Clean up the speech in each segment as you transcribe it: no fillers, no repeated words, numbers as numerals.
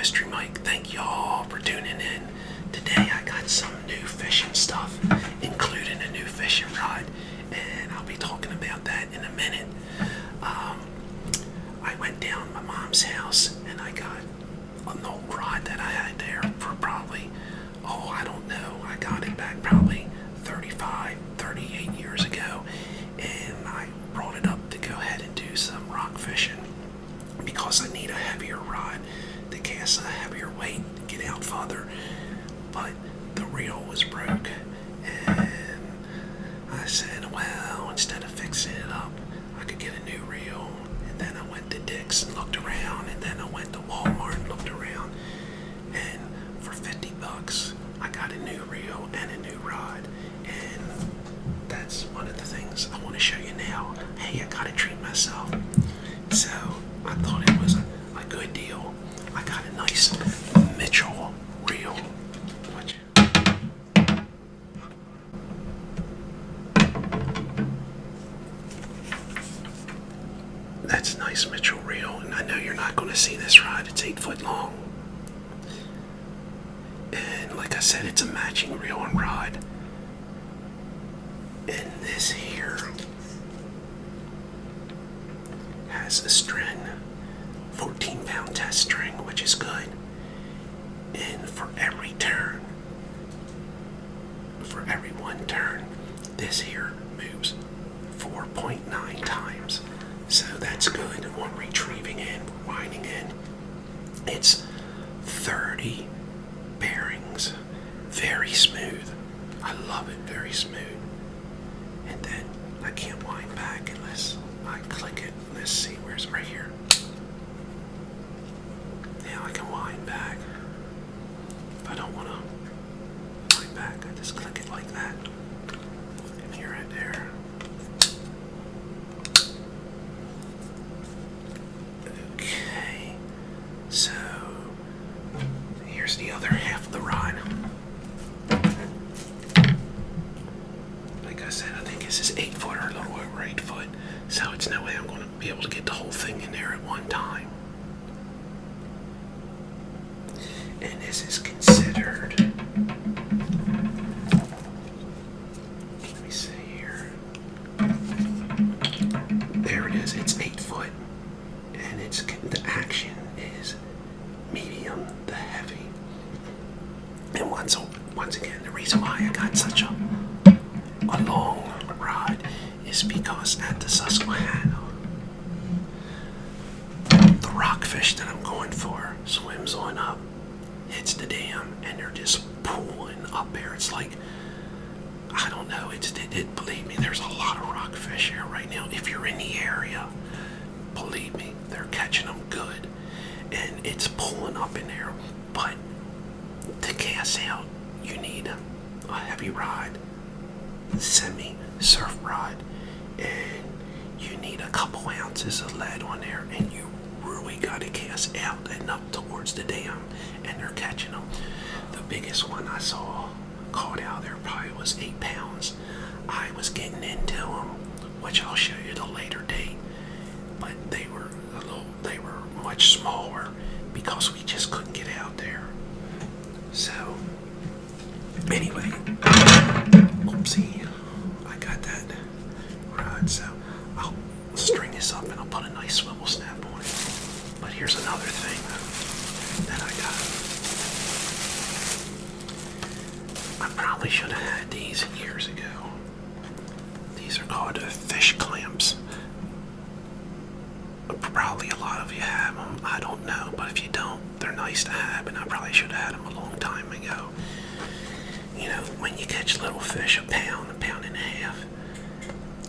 Mystery Mike. Thank y'all for tuning in. Today I got some new fishing stuff, including a new fishing rod, and I'll be talking about that in a minute. I went down to my mom's house and I got an old rod that I had there for probably, I don't know, I got it back probably 35, 38 years ago, and I brought it up to go ahead and do some rock fishing because I need a heavier rod to cast a heavier weight to get out farther. But the reel was broke, and I said, well, instead of fixing it up, I could get a new reel. And then I went to Dick's and looked around, and then I went to Walmart and looked around, and for $50 I got a new reel and a new rod. And that's one of the things I want to show you now. Hey, I gotta treat myself. So I thought it was a good deal. I got a nice Mitchell reel. That's a nice Mitchell reel, and I know you're not going to see this rod. It's 8 foot long. And like I said, it's a matching reel and rod. And this here has a string, 14-pound test string, which is good. And for every turn, for every one turn, this here moves 4.9 times. So that's good on retrieving in, winding in. It's 30 bearings, very smooth. I love it, very smooth. And then I can't wind back unless I click it. Let's see, where's it? Right here. Now I can wind back. If I don't want to wind back, I just click it like that. And here and there. Okay, so here's the other half of the rod. Like I said, I think this is 8 foot or a little over 8 foot, so it's no way I'm going to be able to get the whole thing in there at one time. And this is considered, let me see here. There it is, it's 8 foot. And the action is medium to heavy. And once again, the reason why I got such a long rod is because at the Susquehanna, the rockfish that I'm going for swims on up, hits the dam, and they're just pulling up there. It's like, I don't know, believe me, there's a lot of rockfish here right now. If you're in the area, believe me, they're catching them good, and it's pulling up in there. But to cast out, you need a heavy rod, semi-surf rod, and you need a couple ounces of lead on there, and you really got to cast out and up towards the dam, and they're catching them. The biggest one I saw caught out there probably was 8 pounds. I was getting into them, which I'll show you at a later date. But they were much smaller because we just couldn't get out there. So anyway, oopsie, I got that rod. So I'll string this up and I'll put a nice swivel snap on it. But here's another thing that I got. I probably should have had these years ago. These are called fish clamps. Probably a lot of you have them, I don't know, but if you don't, they're nice to have, and I probably should have had them a long time ago. You know, when you catch little fish, a pound and a half,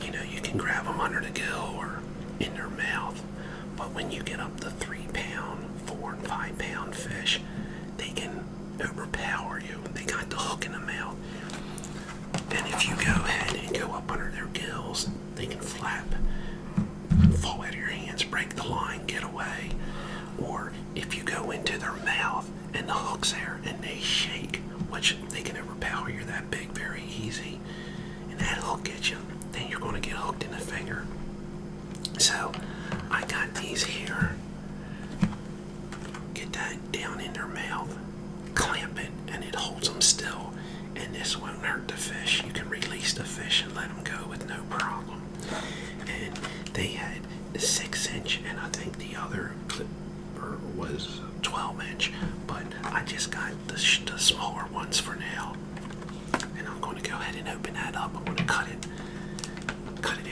you know, you can grab them under the gill or in their mouth, but when you get up to 3 pound, 4 and 5 pound fish, they can overpower you. They got the hook in the mouth, and if you go ahead and go up under their gills, they can flap, fall out of your hands, break the line, get away. Or if you go into their mouth and the hook's there and they shake, which they can overpower you that big very easy, and that hook gets you, then you're going to get hooked in the finger. So I got these here. Get put that down in their mouth, clamp it, and it holds them still. And this won't hurt the fish. You can release the fish and let them go with no problem. And they had the 6-inch, and I think the other clip was 12-inch, but I just got the smaller ones for now. And I'm going to go ahead and open that up. I'm going to cut it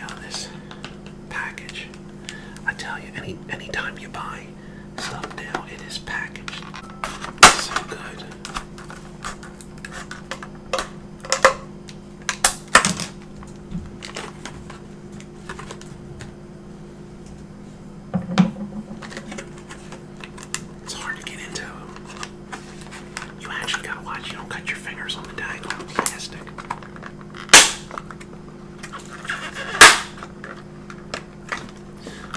out of this package. I tell you, anytime you buy stuff now, it is packaged so good. It's hard to get into. You actually gotta watch you don't cut your fingers on the dang on plastic.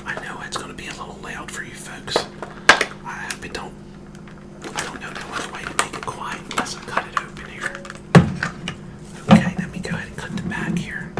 I know it's gonna be a little loud for you folks. I don't know no other way to make it quiet unless I cut it open here. Okay, let me go ahead and cut the back here.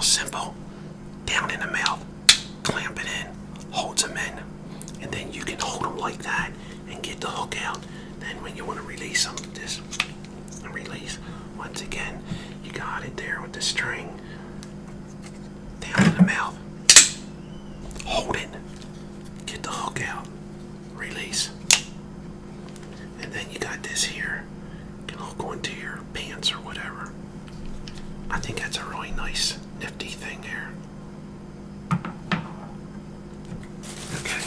Simple. Down in the mouth, clamp it in, holds them in, and then you can hold them like that and get the hook out. Then when you want to release them, just release. Once again, you got it there with the string. Down in the mouth, hold it, get the hook out, release. And then you got this here, you can hook onto your pants or whatever. I think that's a really nice, nifty thing here. Okay.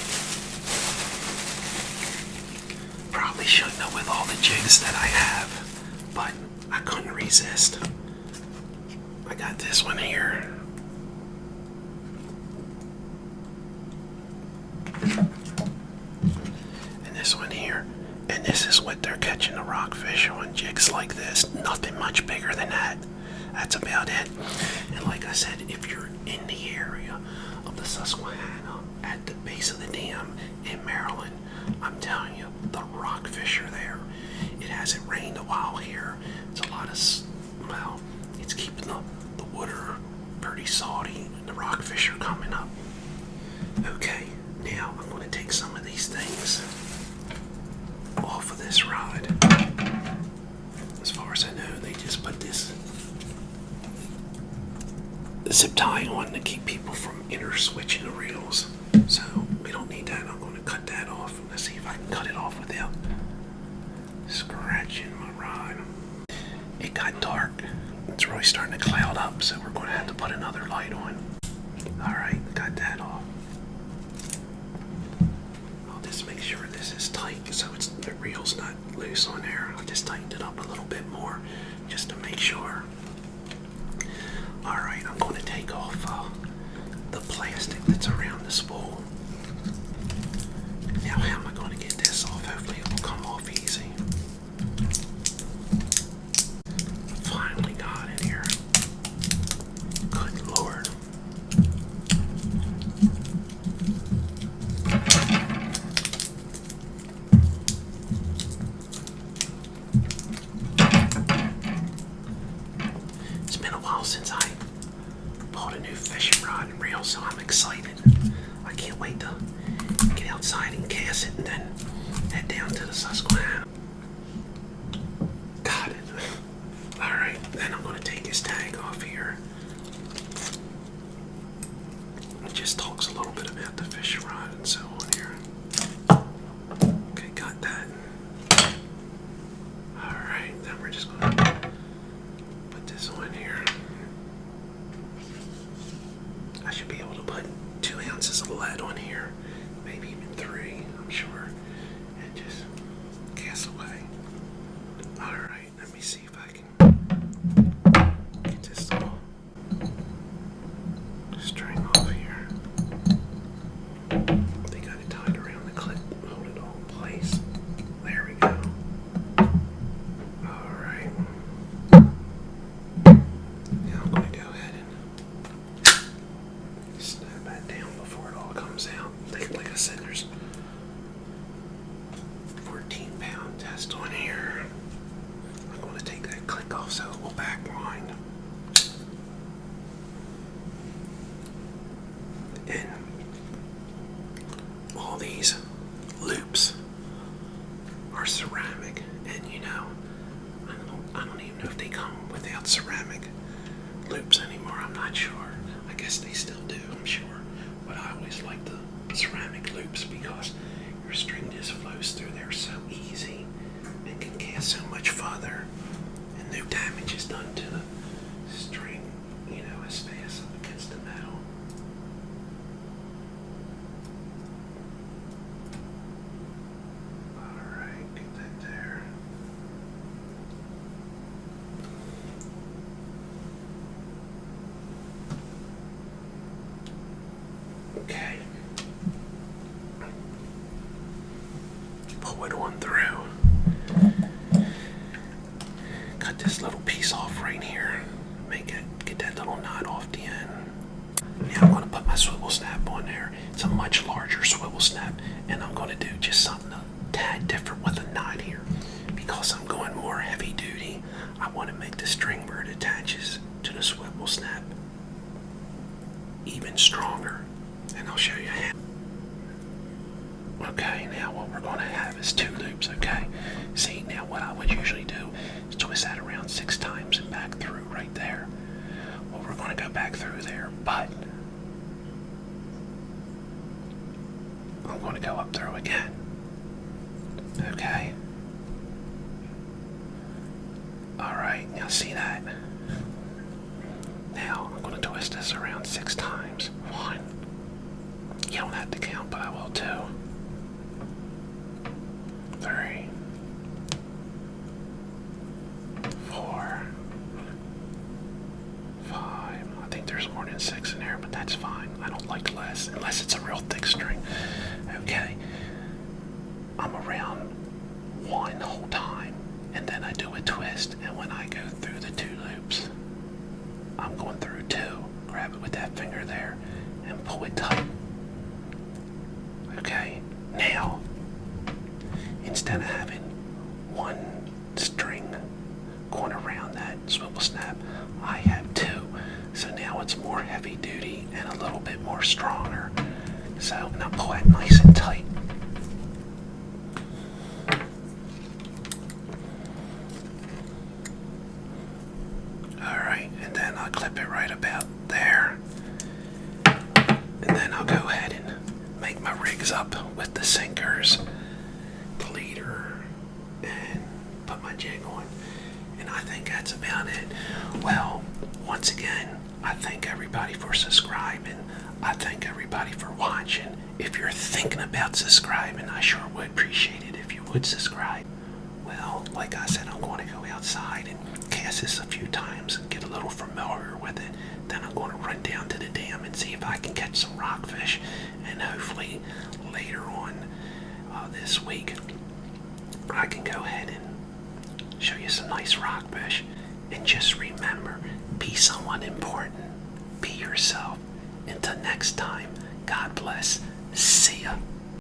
Probably shouldn't have with all the jigs that I have, but I couldn't resist. I got this one here. And this one here. And this is what they're catching the rockfish on, jigs like this. Nothing much bigger than that. That's about it. And like I said, if you're in the area of the Susquehanna at the base of the dam in Maryland, I'm telling you, the rockfish are there. It hasn't rained a while here. It's a lot of, well, it's keeping the water pretty salty, and the rockfish are coming up. Okay, now I'm going to take some of these things off of this rod. As far as I know, they just put this zip tie on to keep people from switching the reels. So we don't need that. I'm going to cut that off. Let's see if I can cut it off without scratching my rod. It got dark. It's really starting to cloud up, so we're going to have to put another light on. Alright, got that off. I'll just make sure this is tight so the reel's not loose on there. I'll just tighten it up a little bit more just to make sure. Alright, I'm going to take off the plastic that's around the spool. Now how am I going to get this off? Hopefully it will come off easy. Finally got it here. Good Lord. It's been a while since I bought a new fishing rod and reel, so I'm excited. I can't wait to get outside and cast it and then head down to the Susquehanna. Got it. Alright, then I'm going to take his tag off here. It just talks a little bit about the fishing rod and so on here. Okay, got that. Alright, then we're just going to put this on here. I should be able to put 2 ounces of lead on here, maybe even 3, I'm sure, and just cast away. Alright, let me see if I can get this little string off here. They got it tied around the clip, hold it all in place. There we go. twist on here. I'm going to take that click off so it will back blind. And all these loops are ceramic, and you know, I don't even know if they come without ceramic loops anymore. I'm not sure. I guess they still do, I'm sure. But I always like the ceramic loops because your string just flows through there so easy and can cast so much further, and no damage is done to the string, you know, as fast up against the metal. Alright, get that there. Okay. Pull it on through. Cut this little piece off right here. Get that little knot off the end. Now I'm going to put my swivel snap on there. It's a much larger swivel snap, and I'm going to do just something a tad different with a knot here. Because I'm going more heavy duty, I want to make the string where it attaches to the swivel snap even stronger. And I'll show you how. Okay, now what we're going to have is 2 loops, okay? See, now what I would usually do is twist that around 6 times and back through right there. Well, we're going to go back through there, but I'm going to go up through again. Okay? Alright, now see that? Now, I'm going to twist this around 6 times. 1. You don't have to count, but I will 2. 3. 4. 5. I think there's more than 6 in there, but that's fine. I don't like less, unless it's a real thick string. Okay. I'm around 1 whole time, and then I do a twist, and when I go through the 2 loops, I'm going through 2. Grab it with that finger there, and pull it tight. Okay, now, instead of having 1 string going around that swivel snap, I have 2. So now it's more heavy duty and a little bit more stronger. So now pull that nice and tight. Alright, and then I'll clip it right about there. And then I'll go ahead and make my rigs up with the sinkers, the leader, and put my jig on. And I think that's about it. Well, once again, I thank everybody for subscribing. I thank everybody for watching. If you're thinking about subscribing, I sure would appreciate it if you would subscribe. Well, like I said, I'm going to go outside and cast this a few times and get a little familiar with it. Then I'm going to run down to the dam and see if I can catch some rockfish. And hopefully later on this week, I can go ahead and show you some nice rockfish. And just remember, be someone important. Be yourself. Until next time, God bless. See ya.